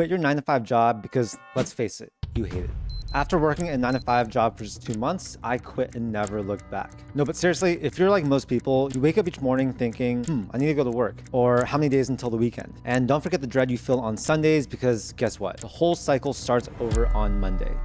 Quit your 9-to-5 job because, let's face it, you hate it. After working a 9-to-5 job for just 2 months, I quit and never looked back. No, but seriously, if you're like most people, you wake up each morning thinking, I need to go to work, or how many days until the weekend? And don't forget the dread you feel on Sundays, because guess what? The whole cycle starts over on Monday.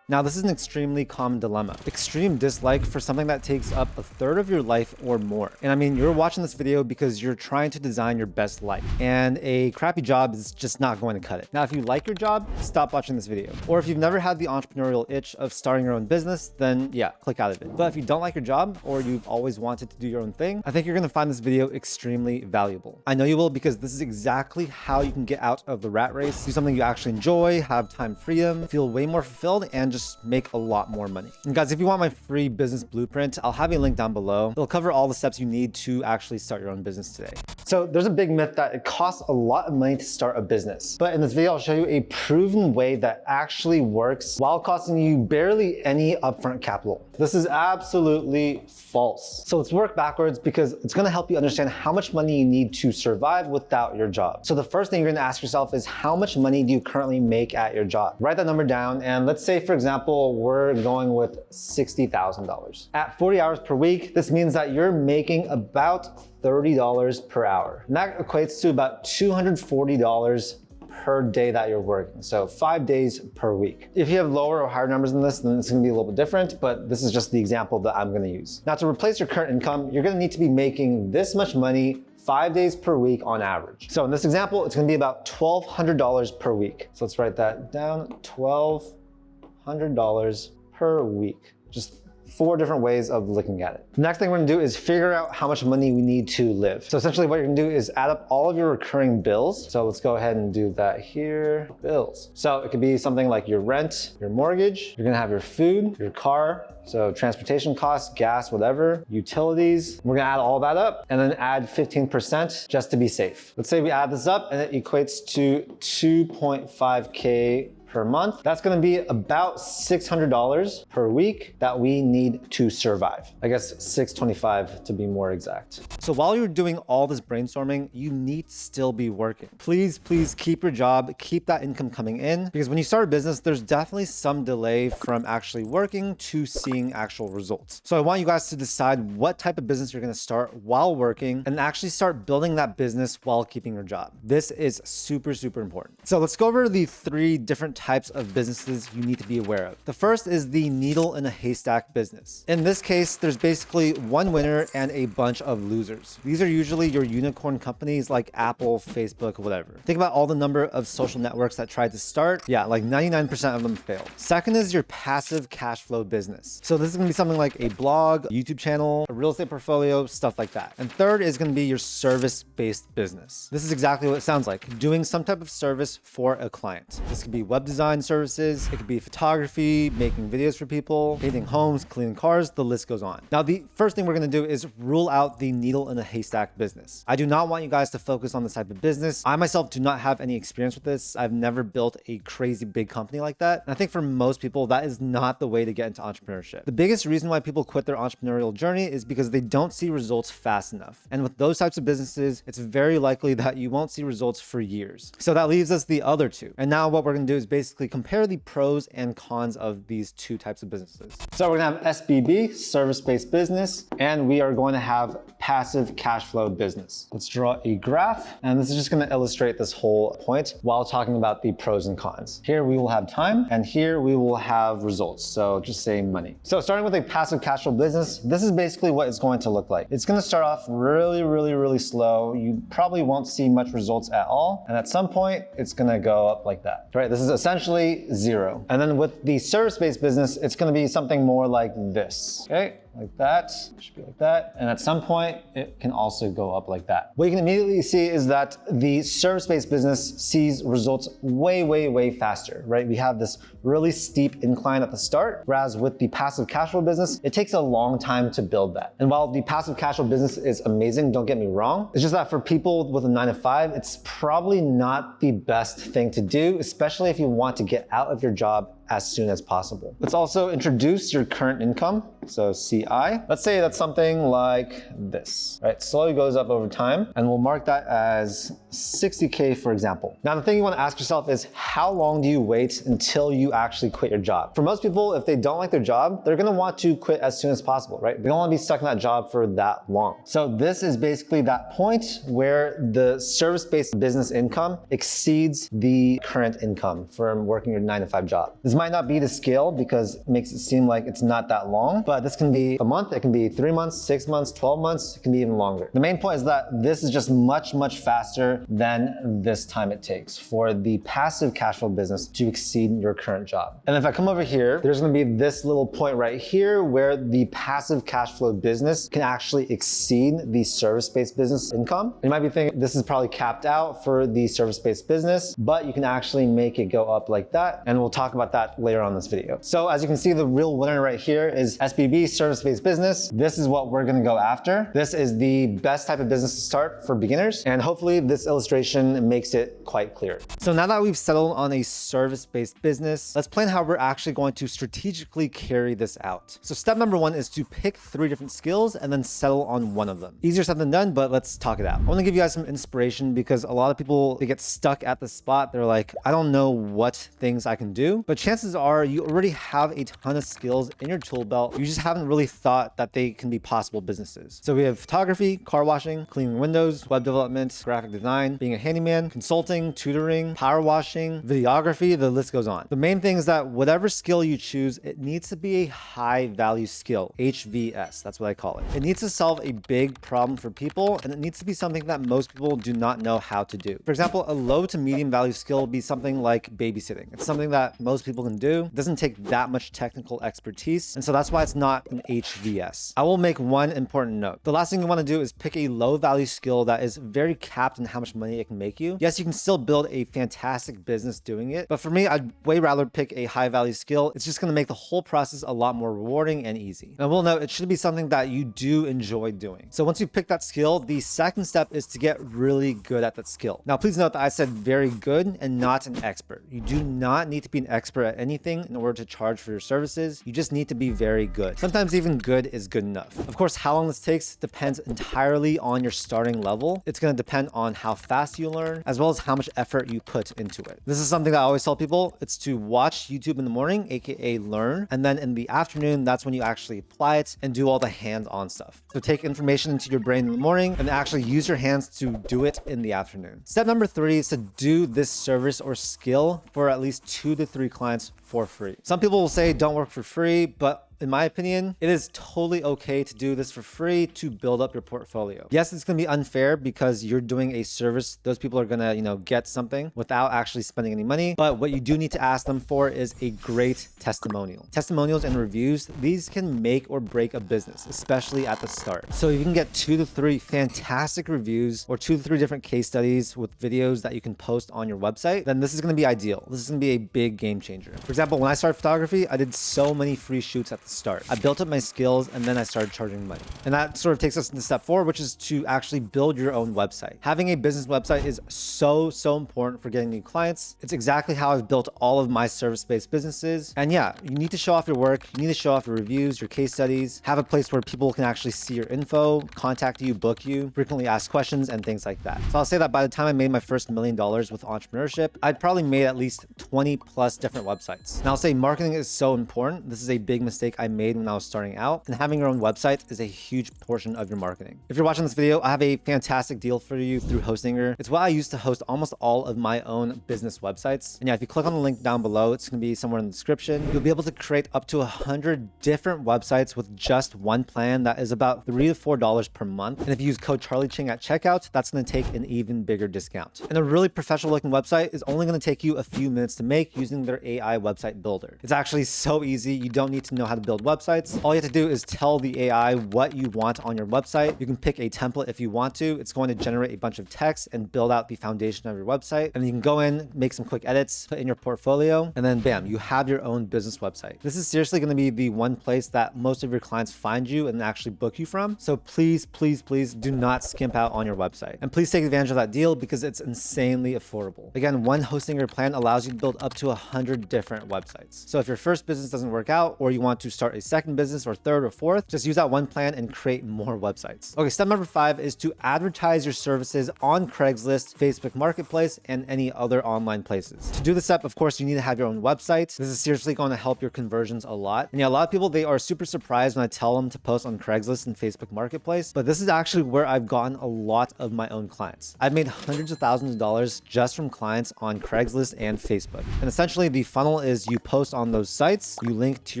Now, this is an extremely common dilemma. Extreme dislike for something that takes up a third of your life or more. And I mean, you're watching this video because you're trying to design your best life, and a crappy job is just not going to cut it. Now, if you like your job, stop watching this video. Or if you've never had the entrepreneurial itch of starting your own business, then yeah, click out of it. But if you don't like your job, or you've always wanted to do your own thing, I think you're gonna find this video extremely valuable. I know you will, because this is exactly how you can get out of the rat race, do something you actually enjoy, have time freedom, feel way more fulfilled, and just make a lot more money. And guys, if you want my free business blueprint, I'll have a link down below. It'll cover all the steps you need to actually start your own business today. So there's a big myth that it costs a lot of money to start a business. But in this video, I'll show you a proven way that actually works while costing you barely any upfront capital. This is absolutely false. So let's work backwards, because it's gonna help you understand how much money you need to survive without your job. So the first thing you're gonna ask yourself is, how much money do you currently make at your job? Write that number down, and let's say, for example, we're going with $60,000. At 40 hours per week, this means that you're making about $30 per hour. And that equates to about $240 per day that you're working. So 5 days per week. If you have lower or higher numbers than this, then it's gonna be a little bit different, but this is just the example that I'm gonna use. Now, to replace your current income, you're gonna need to be making this much money 5 days per week on average. So in this example, it's gonna be about $1,200 per week. So let's write that down, $1,200 per week. Just 4 different ways of looking at it. The next thing we're gonna do is figure out how much money we need to live. So essentially what you're gonna do is add up all of your recurring bills. So let's go ahead and do that here, bills. So it could be something like your rent, your mortgage, you're gonna have your food, your car, so transportation costs, gas, whatever, utilities. We're gonna add all that up and then add 15% just to be safe. Let's say we add this up and it equates to 2.5K per month. That's gonna be about $600 per week that we need to survive. I guess $625 to be more exact. So while you're doing all this brainstorming, you need to still be working. Please keep your job, keep that income coming in, because when you start a business, there's definitely some delay from actually working to seeing actual results. So I want you guys to decide what type of business you're gonna start while working, and actually start building that business while keeping your job. This is super important. So let's go over the 3 different types of businesses you need to be aware of. The first is the needle in a haystack business. In this case, there's basically one winner and a bunch of losers. These are usually your unicorn companies like Apple, Facebook, whatever. Think about all the number of social networks that tried to start. Yeah, like 99% of them failed. Second is your passive cash flow business. So this is gonna be something like a blog, a YouTube channel, a real estate portfolio, stuff like that. And third is gonna be your service-based business. This is exactly what it sounds like, doing some type of service for a client. This could be web design services, it could be photography, making videos for people, painting homes, cleaning cars, the list goes on. Now, the first thing we're gonna do is rule out the needle in a haystack business. I do not want you guys to focus on this type of business. I myself do not have any experience with this. I've never built a crazy big company like that. And I think for most people, that is not the way to get into entrepreneurship. The biggest reason why people quit their entrepreneurial journey is because they don't see results fast enough. And with those types of businesses, it's very likely that you won't see results for years. So that leaves us the other 2. And now what we're gonna do is basically compare the pros and cons of these 2 types of businesses. So we're gonna have SBB, service-based business, and we are going to have passive cash flow business. Let's draw a graph, and this is just gonna illustrate this whole point while talking about the pros and cons. Here we will have time, and here we will have results. So just say money. So starting with a passive cash flow business, this is basically what it's going to look like. It's gonna start off really slow. You probably won't see much results at all. And at some point, it's gonna go up like that, right? This is essentially 0. And then with the service-based business, it's gonna be something more like this, okay? Like that, it should be like that. And at some point, it can also go up like that. What you can immediately see is that the service-based business sees results way faster, right? We have this really steep incline at the start, whereas with the passive cash flow business, it takes a long time to build that. And while the passive cash flow business is amazing, don't get me wrong, it's just that for people with a 9-to-5, it's probably not the best thing to do, especially if you want to get out of your job as soon as possible. Let's also introduce your current income. So CI, let's say that's something like this, right? Slowly goes up over time, and we'll mark that as 60K, for example. Now, the thing you want to ask yourself is, how long do you wait until you actually quit your job? For most people, if they don't like their job, they're going to want to quit as soon as possible, right? They don't want to be stuck in that job for that long. So this is basically that point where the service-based business income exceeds the current income from working your 9-to-5 job. This might not be to scale because it makes it seem like it's not that long, but this can be a month, it can be 3 months, 6 months, 12 months, it can be even longer. The main point is that this is just much, much faster than this time it takes for the passive cash flow business to exceed your current job. And if I come over here, there's gonna be this little point right here where the passive cash flow business can actually exceed the service-based business income. You might be thinking this is probably capped out for the service-based business, but you can actually make it go up like that. And we'll talk about that later on in this video. So as you can see, the real winner right here is SBB, service-based business. This is what we're gonna go after. This is the best type of business to start for beginners. And hopefully this illustration makes it quite clear. So now that we've settled on a service-based business, let's plan how we're actually going to strategically carry this out. So step number 1 is to pick 3 different skills and then settle on one of them. Easier said than done, but let's talk it out. I wanna give you guys some inspiration because a lot of people, they get stuck at the spot. They're like, I don't know what things I can do, but chances are you already have a ton of skills in your tool belt. You just haven't really thought that they can be possible businesses. So we have photography, car washing, cleaning windows, web development, graphic design, being a handyman, consulting, tutoring, power washing, videography, the list goes on. The main thing is that whatever skill you choose, it needs to be a high value skill, HVS, that's what I call it. It needs to solve a big problem for people, and it needs to be something that most people do not know how to do. For example, a low to medium value skill would be something like babysitting. It's something that most people can do. It doesn't take that much technical expertise, and so that's why it's not an HVS. I will make one important note. The last thing you want to do is pick a low value skill that is very capped in how much money it can make you. Yes, you can still build a fantastic business doing it, but for me, I'd way rather pick a high value skill. It's just going to make the whole process a lot more rewarding and easy. And I will note, it should be something that you do enjoy doing. So once you pick that skill, the second step is to get really good at that skill. Now, please note that I said very good and not an expert. You do not need to be an expert at anything in order to charge for your services. You just need to be very good. Sometimes even good is good enough. Of course, how long this takes depends entirely on your starting level. It's going to depend on how fast you learn, as well as how much effort you put into it. This is something that I always tell people. It's to watch YouTube in the morning, aka learn, and then in the afternoon, that's when you actually apply it and do all the hands-on stuff. So take information into your brain in the morning and actually use your hands to do it in the afternoon. Step number 3 is to do this service or skill for at least 2 to 3 clients for free. Some people will say don't work for free, but in my opinion, it is totally okay to do this for free to build up your portfolio. Yes, it's gonna be unfair because you're doing a service. Those people are gonna, get something without actually spending any money. But what you do need to ask them for is a great testimonial. Testimonials and reviews, these can make or break a business, especially at the start. So if you can get 2 to 3 fantastic reviews or 2 to 3 different case studies with videos that you can post on your website, then this is gonna be ideal. This is gonna be a big game changer. For example, when I started photography, I did so many free shoots at the start. I built up my skills and then I started charging money. And that sort of takes us into step 4, which is to actually build your own website. Having a business website is so important for getting new clients. It's exactly how I've built all of my service-based businesses. And yeah, you need to show off your work. You need to show off your reviews, your case studies, have a place where people can actually see your info, contact you, book you, frequently ask questions, and things like that. So I'll say that by the time I made my first $1 million with entrepreneurship, I'd probably made at least 20 plus different websites. And I'll say marketing is so important. This is a big mistake I made when I was starting out, and having your own website is a huge portion of your marketing. If you're watching this video, I have a fantastic deal for you through Hostinger. It's what I use to host almost all of my own business websites. And yeah, if you click on the link down below, it's going to be somewhere in the description. You'll be able to create up to 100 different websites with just one plan that is about $3 to $4 per month. And if you use code CharlieChing at checkout, that's going to take an even bigger discount. And a really professional looking website is only going to take you a few minutes to make using their AI website builder. It's actually so easy. You don't need to know how to build websites. All you have to do is tell the AI what you want on your website. You can pick a template if you want to. It's going to generate a bunch of text and build out the foundation of your website. And you can go in, make some quick edits, put in your portfolio, and then bam, you have your own business website. This is seriously going to be the one place that most of your clients find you and actually book you from. So please, please, please do not skimp out on your website. And please take advantage of that deal because it's insanely affordable. Again, one Hostinger plan allows you to build up to 100 different websites. So if your first business doesn't work out, or you want to start a second business or third or fourth, just use that one plan and create more websites. Okay, step number 5 is to advertise your services on Craigslist, Facebook Marketplace, and any other online places. To do this step, of course, you need to have your own website. This is seriously going to help your conversions a lot. And yeah, a lot of people, they are super surprised when I tell them to post on Craigslist and Facebook Marketplace, but this is actually where I've gotten a lot of my own clients. I've made hundreds of thousands of dollars just from clients on Craigslist and Facebook. And essentially the funnel is you post on those sites, you link to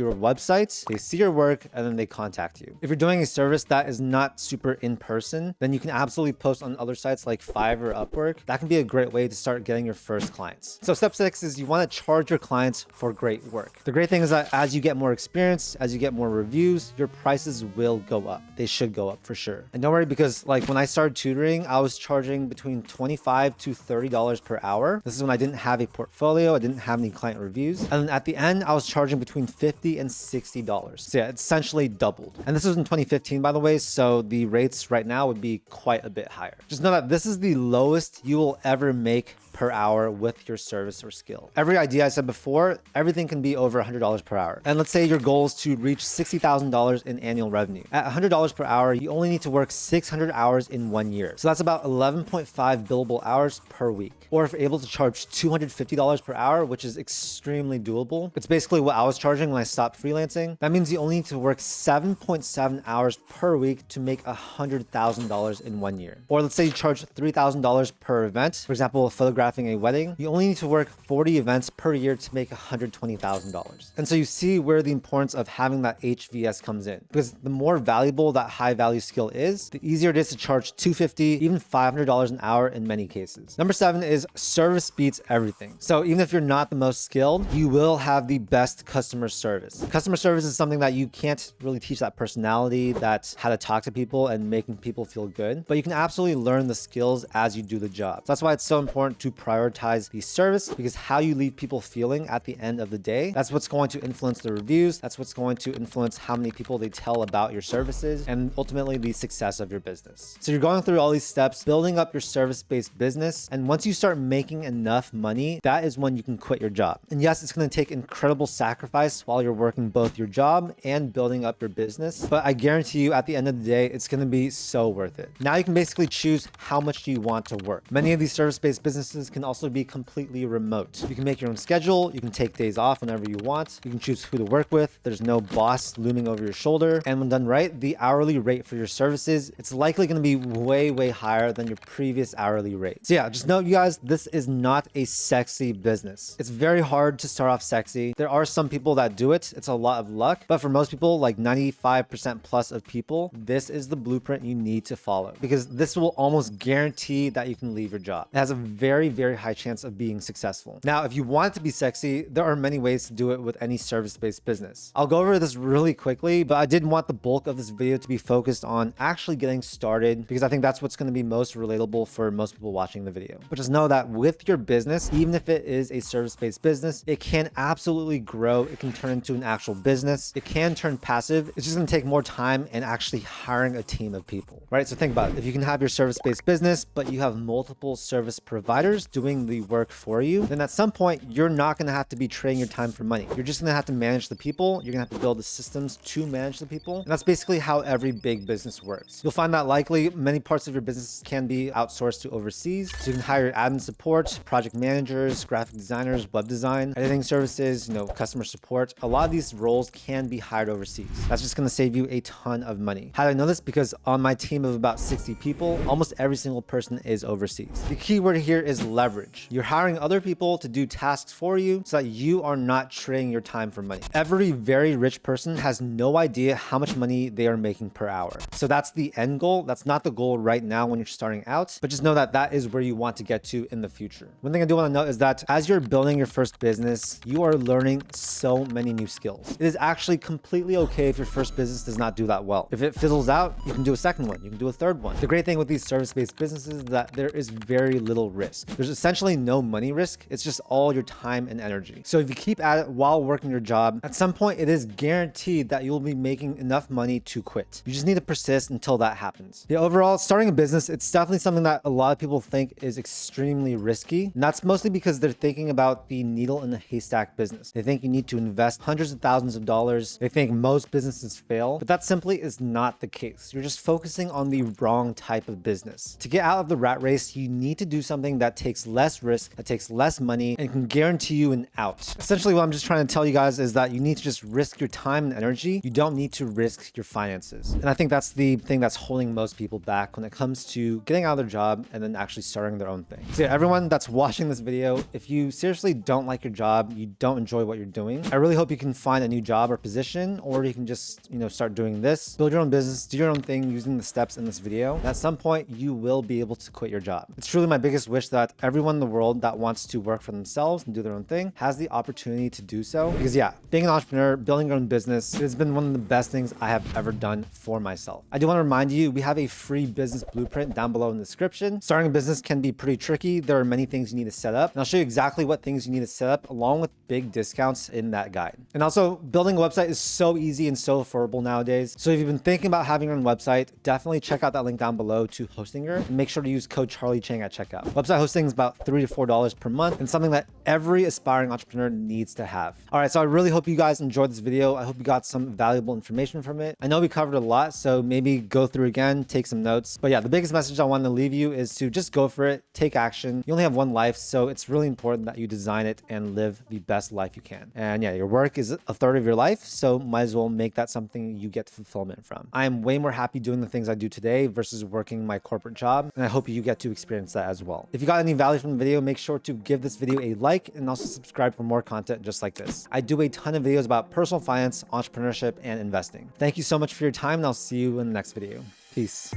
your website, they see your work, and then they contact you. If you're doing a service that is not super in person, then you can absolutely post on other sites like Fiverr or Upwork. That can be a great way to start getting your first clients. So step 6 is you want to charge your clients for great work. The great thing is that as you get more experience, as you get more reviews, your prices will go up. They should go up for sure. And don't worry, because like when I started tutoring, I was charging between $25 to $30 per hour. This is when I didn't have a portfolio, I didn't have any client reviews. And then at the end, I was charging between $50 and $60. So yeah, it's essentially doubled. And this was in 2015, by the way, so the rates right now would be quite a bit higher. Just know that this is the lowest you will ever make per hour with your service or skill. Every idea I said before, everything can be over $100 per hour. And let's say your goal is to reach $60,000 in annual revenue. At $100 per hour, you only need to work 600 hours in 1 year. So that's about 11.5 billable hours per week. Or if you're able to charge $250 per hour, which is extremely doable, it's basically what I was charging when I stopped freelancing. That means you only need to work 7.7 hours per week to make $100,000 in 1 year. Or let's say you charge $3,000 per event. For example, photographing a wedding, you only need to work 40 events per year to make $120,000. And so you see where the importance of having that HVS comes in, because the more valuable that high value skill is, the easier it is to charge $250, even $500 an hour in many cases. Number 7 is service beats everything. So even if you're not the most skilled, you will have the best customer service. Customer service is something that you can't really teach, that personality, that's how to talk to people and making people feel good, but you can absolutely learn the skills as you do the job. So that's why it's so important to prioritize the service, because how you leave people feeling at the end of the day, that's what's going to influence the reviews. That's what's going to influence how many people they tell about your services and ultimately the success of your business. So you're going through all these steps, building up your service-based business. And once you start making enough money, that is when you can quit your job. And yes, it's going to take incredible sacrifice while you're working both your job and building up your business. But I guarantee you at the end of the day, it's going to be so worth it. Now you can basically choose how much do you want to work. Many of these service-based businesses can also be completely remote. You can make your own schedule. You can take days off whenever you want. You can choose who to work with. There's no boss looming over your shoulder. And when done right, the hourly rate for your services, it's likely going to be way, way higher than your previous hourly rate. So yeah, just know you guys, this is not a sexy business. It's very hard to start off sexy. There are some people that do it. It's a lot of luck. But for most people, like 95% plus of people, this is the blueprint you need to follow, because this will almost guarantee that you can leave your job. It has a very, very high chance of being successful. Now, if you want it to be sexy, there are many ways to do it with any service-based business. I'll go over this really quickly, but I did want the bulk of this video to be focused on actually getting started, because I think that's what's going to be most relatable for most people watching the video. But just know that with your business, even if it is a service-based business, it can absolutely grow. It can turn into an actual business. It can turn passive. It's just going to take more time and actually hiring a team of people, right? So think about it. If you can have your service-based business, but you have multiple service providers doing the work for you, then at some point, you're not going to have to be trading your time for money. You're just going to have to manage the people. You're going to have to build the systems to manage the people. And that's basically how every big business works. You'll find that likely many parts of your business can be outsourced to overseas. So you can hire admin support, project managers, graphic designers, web design, editing services, customer support. A lot of these roles can be hired overseas. That's just going to save you a ton of money. How do I know this? Because on my team of about 60 people, almost every single person is overseas. The key word here is leverage. You're hiring other people to do tasks for you so that you are not trading your time for money. Every very rich person has no idea how much money they are making per hour. So that's the end goal. That's not the goal right now when you're starting out, but just know that that is where you want to get to in the future. One thing I do want to note is that as you're building your first business, you are learning so many new skills. It is actually completely okay if your first business does not do that well. If it fizzles out, you can do a second one, you can do a third one. The great thing with these service-based businesses is that there is very little risk. There's essentially no money risk. It's just all your time and energy. So if you keep at it while working your job, at some point it is guaranteed that you'll be making enough money to quit. You just need to persist until that happens. Yeah, overall, starting a business, it's definitely something that a lot of people think is extremely risky. And that's mostly because they're thinking about the needle in the haystack business. They think you need to invest hundreds of thousands of dollars. They think most businesses fail, but that simply is not the case. You're just focusing on the wrong type of business. To get out of the rat race, you need to do something that takes less risk, that takes less money, and can guarantee you an out. Essentially, what I'm just trying to tell you guys is that you need to just risk your time and energy. You don't need to risk your finances. And I think that's the thing that's holding most people back when it comes to getting out of their job and then actually starting their own thing. So yeah, everyone that's watching this video, if you seriously don't like your job, you don't enjoy what you're doing, I really hope you can find a new job or position, or you can just, start doing this, build your own business, do your own thing using the steps in this video. And at some point, you will be able to quit your job. It's truly my biggest wish that everyone in the world that wants to work for themselves and do their own thing has the opportunity to do so. Because yeah, being an entrepreneur, building your own business, it has been one of the best things I have ever done for myself. I do want to remind you, we have a free business blueprint down below in the description. Starting a business can be pretty tricky. There are many things you need to set up, and I'll show you exactly what things you need to set up along with big discounts in that guide. And also, building a website is so easy and so affordable nowadays. So if you've been thinking about having your own website, definitely check out that link down below to Hostinger, and make sure to use code Charlie Chang at checkout. Website hosting is about $3 to $4 per month, and something that every aspiring entrepreneur needs to have. All right, so I really hope you guys enjoyed this video. I hope you got some valuable information from it. I know we covered a lot, so maybe go through again, take some notes. But yeah, the biggest message I want to leave you is to just go for it, take action. You only have one life, so it's really important that you design it and live the best life you can. And yeah, your work is a third of your life, so might as well make that something you get fulfillment from. I am way more happy doing the things I do today versus working my corporate job, and I hope you get to experience that as well. If you got any value from the video, make sure to give this video a like and also subscribe for more content just like this. I do a ton of videos about personal finance, entrepreneurship, and investing. Thank you so much for your time, and I'll see you in the next video. Peace.